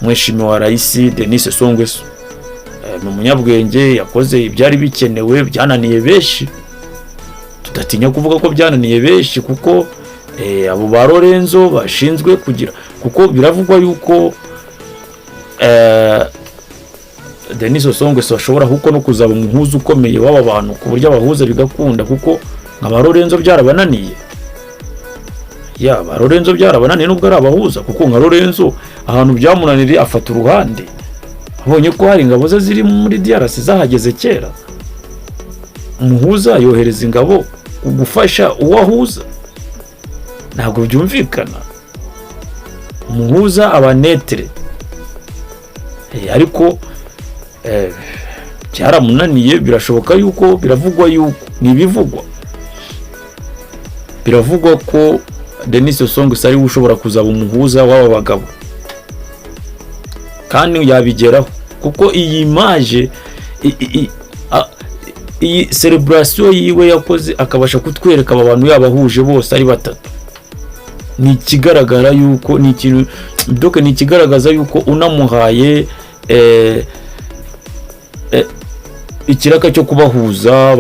Mheshimiwa wa Rais Denis Sassou Nguesso. Mu munyabwenge yakoze ibyari bikenewe, byananiye benshi, tudatinya kuvuga ko byananiye benshi, kuko abo ba Lorenzo bashinzwe kugira, kuko biravugwa yuko Denis Sassou Nguesso ashobora huko no kuzaba umuhuza ukomeye w'aba bantu, ku buryo abahuza bigakunda, kuko nk'aba Lorenzo byarabananiye. Ba Lorenzo byarabananiye nubwo ari abahuza, kuko nka Lorenzo ahantu byamunaniriye afata uruhande, abonye ko hari ingabo ze ziri muri DRC zahageze kera, umuhuza yohereza ingabo gufasha uwahuza. Ntabwo byumvikana, umuhuza abanetre, ariko byaramunaniye. Birashoboka yuko, biravugwa yuko, nibivugwa, biravugwa ko Denis Sassou Nguesso ari ushobora kuzaba umuhuza w'aba bagabo, kandi yabigeraho, kuko iyi image, iyi celebration yiwe yakoze akabasha kutwereka aba bantu yabahuje bose ari batatu, ni ikigaragara yuko, ni ikintu doke, ni ikigaragaza yuko unamuhaye ikiraka cyo kubahuza.